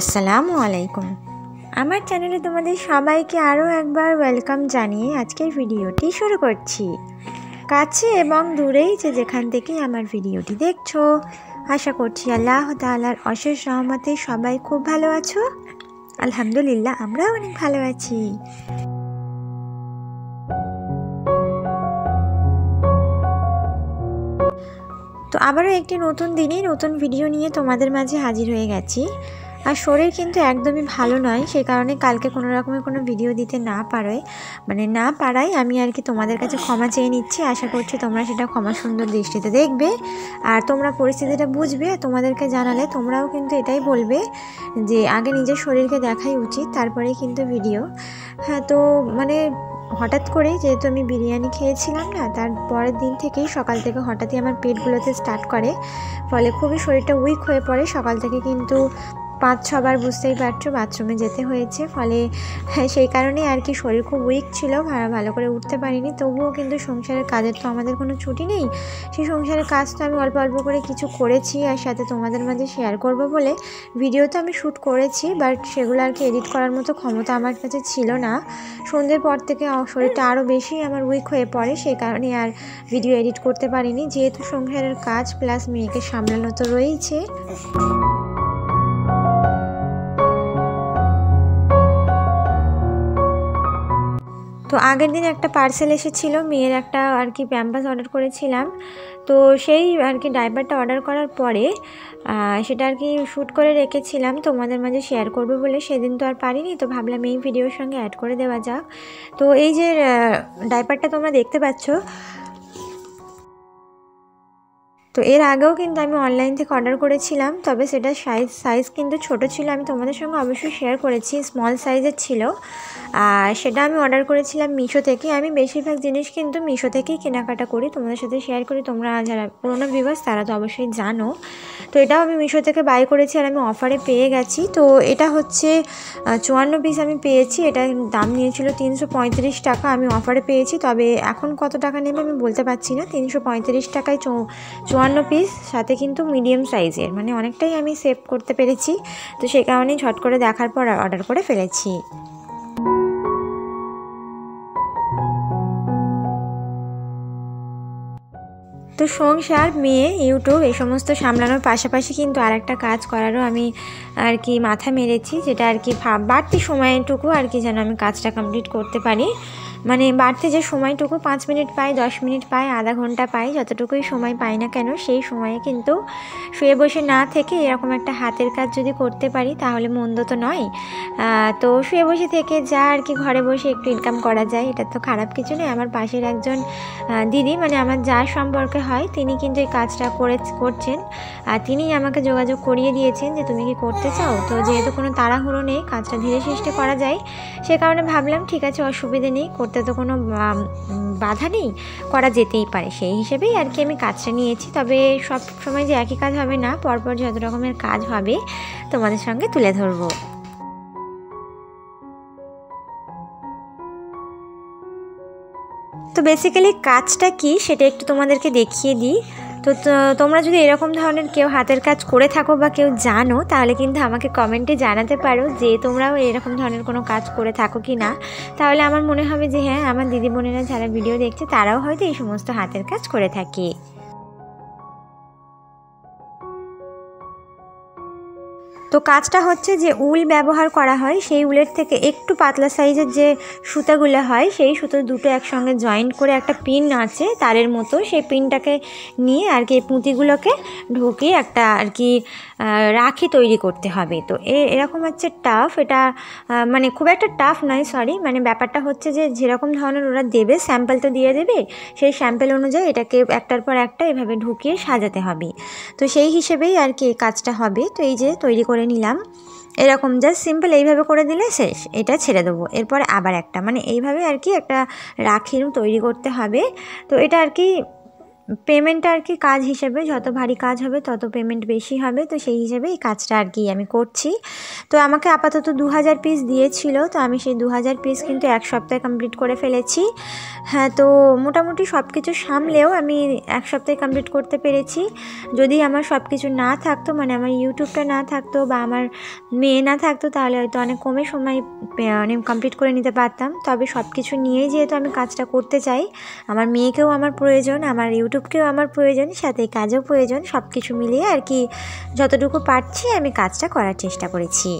আসসালামু আলাইকুম। আমার চ্যানেলে তোমাদের সবাইকে আরও একবার ওয়েলকাম জানিয়ে আজকের ভিডিওটি শুরু করছি। কাছে এবং দূরেই যেখান থেকে আমার ভিডিওটি দেখছো, আশা করছি আল্লাহ তাআলার অশেষ রহমতে সবাই খুব ভালো আছো। আলহামদুলিল্লাহ, আমরাও অনেক ভালো আছি। তো আবারও একটি নতুন দিনে নতুন ভিডিও নিয়ে তোমাদের মাঝে হাজির হয়ে গেছি। আর শরীর কিন্তু একদমই ভালো নয়, সেই কারণে কালকে কোনো রকমের কোনো ভিডিও দিতে না পারায় আমি আর কি তোমাদের কাছে ক্ষমা চেয়ে নিচ্ছি। আশা করছি তোমরা সেটা ক্ষমা সুন্দর দৃষ্টিতে দেখবে আর তোমরা পরিস্থিতিটা বুঝবে। তোমাদেরকে জানালে তোমরাও কিন্তু এটাই বলবে যে আগে নিজের শরীরকে দেখাই উচিত, তারপরেই কিন্তু ভিডিও। হ্যাঁ, তো হঠাৎ করে যেহেতু আমি বিরিয়ানি খেয়েছিলাম না, তার পরের দিন থেকেই সকাল থেকে হঠাৎই আমার পেটগুলোতে স্টার্ট করে, ফলে খুবই শরীরটা উইক হয়ে পড়ে। সকাল থেকে কিন্তু 5-6 বার বুঝতেই পারছো বাথরুমে যেতে হয়েছে, ফলে সেই কারণে আর কি শরীর খুব উইক ছিল, ভালো করে উঠতে পারিনি। তবুও কিন্তু সংসারের কাজের তো আমাদের কোনো ছুটি নেই, সেই সংসারের কাজ তো আমি অল্প অল্প করে কিছু করেছি আর সাথে তোমাদের মাঝে শেয়ার করব বলে ভিডিও তো আমি শ্যুট করেছি, বাট সেগুলো আর কি এডিট করার মতো ক্ষমতা আমার কাছে ছিল না। সন্ধ্যের পর থেকে শরীরটা আরও বেশি আমার উইক হয়ে পড়ে, সেই কারণে আর ভিডিও এডিট করতে পারিনি। যেহেতু সংসারের কাজ প্লাস মেয়েকে সামলানো তো রয়েছে। তো আগের দিন একটা পার্সেল এসেছিল, মেয়ের একটা আর কি প্যাম্পাস অর্ডার করেছিলাম। তো সেই আর কি ডাইপারটা অর্ডার করার পরে সেটা আর কি শ্যুট করে রেখেছিলাম তোমাদের মাঝে শেয়ার করবো বলে। সেদিন তো আর পারিনি, তো ভাবলাম এই ভিডিওর সঙ্গে অ্যাড করে দেওয়া যাক। তো এই যে ডাইপারটা তোমরা দেখতে পাচ্ছ, তো এর আগেও কিন্তু আমি অনলাইন থেকে অর্ডার করেছিলাম, তবে সেটা সাইজ কিন্তু ছোট ছিল। আমি তোমাদের সঙ্গে অবশ্যই শেয়ার করেছি, স্মল সাইজের ছিল। আর সেটা আমি অর্ডার করেছিলাম মিশো থেকে। আমি বেশিরভাগ জিনিস কিন্তু মিশো থেকেই কেনাকাটা করি, তোমাদের সাথে শেয়ার করি। তোমরা যারা পুরোনো ভিউয়ার্স তারা তো অবশ্যই জানো। তো এটাও আমি মিশো থেকে বাই করেছি আর আমি অফারে পেয়ে গেছি। তো এটা হচ্ছে 54 পিস আমি পেয়েছি। এটা দাম নিয়েছিল 335 টাকা, আমি অফারে পেয়েছি। তবে এখন কত টাকা নেবে আমি বলতে পারছি না। 335 টাকায় 54 পিস, সাথে কিন্তু মিডিয়াম সাইজের, অনেকটাই আমি সেভ করতে পেরেছি। তো সেই কারণেই ঝট করে দেখার পর অর্ডার করে ফেলেছি। তো সংসার, মেয়ে, ইউটিউব এই সমস্ত সামলানোর পাশাপাশি কিন্তু আর একটা কাজ করারও আমি আর কি মাথা মেরেছি, যেটা আর কি বাড়তি সময়টুকু আর কি যেন আমি কাজটা কমপ্লিট করতে পারি। বাড়তি যে সময়টুকু 5 মিনিট পাই, 10 মিনিট পাই, আধা ঘন্টা পাই, যতটুকুই সময় পাই না কেন, সেই সময়ে কিন্তু শুয়ে বসে না থেকে এরকম একটা হাতের কাজ যদি করতে পারি তাহলে মন্দ তো নয়। তো শুয়ে বসে থেকে যা আর কি ঘরে বসে একটু ইনকাম করা যায়, এটা তো খারাপ কিছু নেই। আমার পাশের একজন দিদি, আমার যার সম্পর্কে হয়, তিনি কিন্তু এই কাজটা করছেন আর তিনিই আমাকে যোগাযোগ করিয়ে দিয়েছেন যে তুমি কি করতে চাও। তো যেহেতু কোনো তাড়াহুড়ো নেই, কাজটা ধীরে সুস্থে করা যায়, সে কারণে ভাবলাম ঠিক আছে, অসুবিধে নেই, করতে তো কোনো বাধা নেই, করা যেতেই পারে। সেই হিসেবেই আর কি আমি কাজটা নিয়েছি। তবে সব সময় যে একই কাজ হবে না, পরপর যত রকমের কাজ হবে তোমাদের সঙ্গে তুলে ধরবো। তো বেসিক্যালি কাজটা কি সেটা একটু তোমাদেরকে দেখিয়ে দিই। তো তোমরা যদি এরকম ধরনের কেউ হাতের কাজ করে থাকো বা কেউ জানো, তাহলে কিন্তু আমাকে কমেন্টে জানাতে পারো যে তোমরাও এরকম ধরনের কোনো কাজ করে থাকো কি না। তাহলে আমার মনে হবে যে হ্যাঁ, আমার দিদি বোনেরা যারা ভিডিও দেখছে তারাও হয়তো এই সমস্ত হাতের কাজ করে থাকে। তো কাজটা হচ্ছে যে উল ব্যবহার করা হয়, সেই উলের থেকে একটু পাতলা সাইজের যে সুতাগুলো হয়, সেই সুতো দুটো একসঙ্গে জয়েন্ট করে একটা পিন আছে তারের মতো, সেই পিনটাকে নিয়ে আর কি পুঁতিগুলোকে ঢুকিয়ে একটা আর কি রাখি তৈরি করতে হবে। তো এরকম হচ্ছে টাফ, এটা খুব একটা টাফ নয়, সরি, ব্যাপারটা হচ্ছে যে যেরকম ধরনের ওরা দেবে, স্যাম্পল তো দিয়ে দেবে, সেই স্যাম্পল অনুযায়ী এটাকে একটার পর একটা এভাবে ঢুকিয়ে সাজাতে হবে। তো সেই হিসেবেই আর কি এই কাজটা হবে। তো এই যে তৈরি করে নিলাম, এরকম জাস্ট সিম্পল এইভাবে করে দিলে শেষ, এটা ছেড়ে দেবো। এরপরে আবার একটা এইভাবে আর কি একটা রাখির তৈরি করতে হবে। তো এটা আর কি পেমেন্টটা আর কি কাজ হিসেবে, যত ভারী কাজ হবে তত পেমেন্ট বেশি হবে, তো সেই হিসেবে এই কাজটা আর কি আমি করছি। তো আমাকে আপাতত 2000 পিস দিয়েছিল, তো আমি সেই 2000 পিস কিন্তু এক সপ্তাহে কমপ্লিট করে ফেলেছি। হ্যাঁ, তো মোটামুটি সব কিছু সামলেও আমি এক সপ্তাহে কমপ্লিট করতে পেরেছি। যদি আমার সব কিছু না থাকতো, মানে আমার ইউটিউবটা না থাকতো বা আমার মেয়ে না থাকতো, তাহলে হয়তো অনেক কমে সময় কমপ্লিট করে নিতে পারতাম। তবে সব কিছু নিয়েই যেহেতু আমি কাজটা করতে চাই, আমার মেয়েকেও আমার প্রয়োজন, আমার ইউটিউবকেও আমার প্রয়োজন, সাথে কাজও প্রয়োজন, সব কিছু মিলিয়ে আর কি যতটুকু পারছি আমি কাজটা করার চেষ্টা করেছি।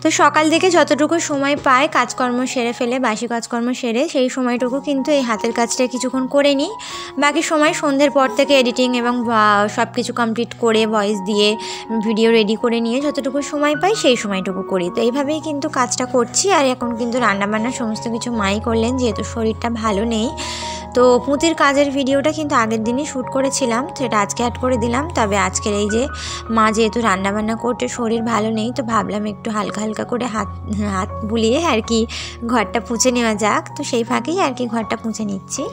তো সকাল থেকে যতটুকু সময় পাই কাজকর্ম সেরে ফেলে, বাসি কাজকর্ম সেরে সেই সময়টুকু কিন্তু এই হাতের কাজটা কিছুক্ষণ করে নিই। বাকি সময় সন্ধ্যের পর থেকে এডিটিং এবং সব কিছু কমপ্লিট করে ভয়েস দিয়ে ভিডিও রেডি করে নিয়ে যতটুকু সময় পাই সেই সময়টুকু করি। তো এইভাবেই কিন্তু কাজটা করছি। আর এখন কিন্তু রান্নাবান্না সমস্ত কিছু মাই করলেন, যেহেতু শরীরটা ভালো নেই। তো পুঁতির কাজের ভিডিওটা কিন্তু আগের দিনই শ্যুট করেছিলাম, সেটা আজকে অ্যাড করে দিলাম। তবে আজকের এই যে মা যেহেতু রান্নাবান্না করতে শরীর ভালো নেই, তো ভাবলাম একটু হালকা হালকা করে হাত বুলিয়ে আর কি ঘরটা পুছে নেওয়া যাক। তো সেই ফাঁকেই আর কি ঘরটা পুছে নিচ্ছি।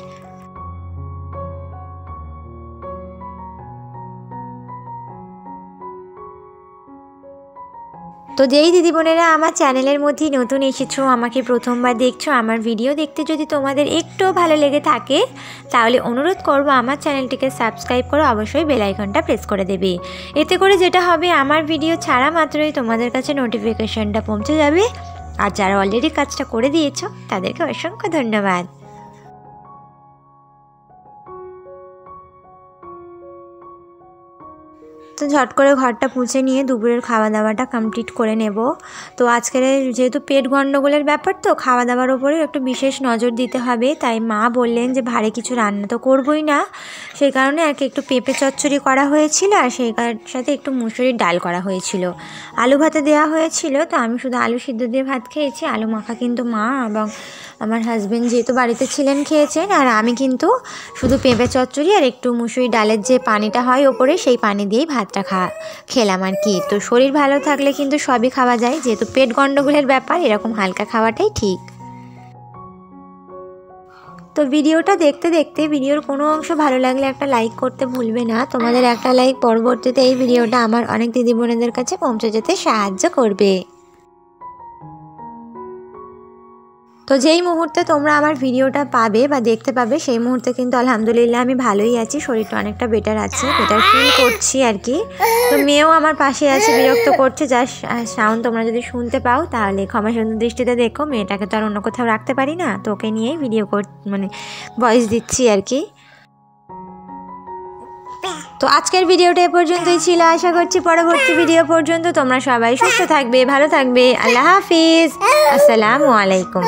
তো যেই দিদি বোনেরা আমার চ্যানেলের মধ্যেই নতুন এসেছো, আমাকে প্রথমবার দেখছো, আমার ভিডিও দেখতে যদি তোমাদের একটুও ভালো লেগে থাকে, তাহলে অনুরোধ করব আমার চ্যানেলটিকে সাবস্ক্রাইব করে অবশ্যই বেল আইকনটা প্রেস করে দেবে। এতে করে যেটা হবে, আমার ভিডিও ছাড়া মাত্রই তোমাদের কাছে নোটিফিকেশনটা পৌঁছে যাবে। আর যারা অলরেডি কাজটা করে দিয়েছো তাদেরকে অসংখ্য ধন্যবাদ। তো ঝট করে ঘরটা মুছে নিয়ে দুপুরের খাওয়া দাওয়াটা কমপ্লিট করে নেব। তো আজকের যেহেতু পেট গণ্ডগোলের ব্যাপার, তো খাওয়া দাওয়ার ওপরেও একটু বিশেষ নজর দিতে হবে। তাই মা বললেন যে ভারী কিছু রান্না তো করবই না, সেই কারণে আর কি একটু পেঁপে চচ্চড়ি করা হয়েছিল, আর সেই সাথে একটু মুসুরির ডাল করা হয়েছিল, আলু ভাতে দেওয়া হয়েছিল। তো আমি শুধু আলু সিদ্ধ দিয়ে ভাত খেয়েছি, আলু মাখা কিন্তু মা এবং আমার হাজব্যান্ড যেহেতু বাড়িতে ছিলেন খেয়েছেন। আর আমি কিন্তু শুধু পেঁপে চচ্চড়ি আর একটু মুসুরি ডালের যে পানিটা হয় ওপরে, সেই পানি দিয়েই ভাতটা খেলাম আর কি। তো শরীর ভালো থাকলে কিন্তু সবই খাওয়া যায়, যেহেতু পেট গণ্ডগোলের ব্যাপার, এরকম হালকা খাওয়াটাই ঠিক। তো ভিডিওটা দেখতে দেখতে ভিডিওর কোনো অংশ ভালো লাগলে একটা লাইক করতে ভুলবে না। তোমাদের একটা লাইক পরবর্তীতে এই ভিডিওটা আমার অনেক দিদি বোনেদের কাছে পৌঁছে যেতে সাহায্য করবে। তো যেই মুহূর্তে তোমরা আমার ভিডিওটা পাবে বা দেখতে পাবে, সেই মুহূর্তে কিন্তু আলহামদুলিল্লাহ আমি ভালোই আছি, শরীরটা অনেকটা বেটার আছে, বেটার ফিল করছি আর কি। তো মেয়েও আমার পাশে আছে, বিরক্ত করছে, যার সাউন্ড তোমরা যদি শুনতে পাও তাহলে ক্ষমা সুন্দর দৃষ্টিতে দেখো। মেয়েটাকে তো আর অন্য কোথাও রাখতে পারি না, তো ওকে নিয়েই ভিডিও মানে ভয়েস দিচ্ছি আর কি। তো আজকের ভিডিওটা এ পর্যন্তই ছিল। আশা করছি পরবর্তী ভিডিও পর্যন্ত তোমরা সবাই সুস্থ থাকবে, ভালো থাকবে। আল্লাহ হাফিজ, আসসালামু আলাইকুম।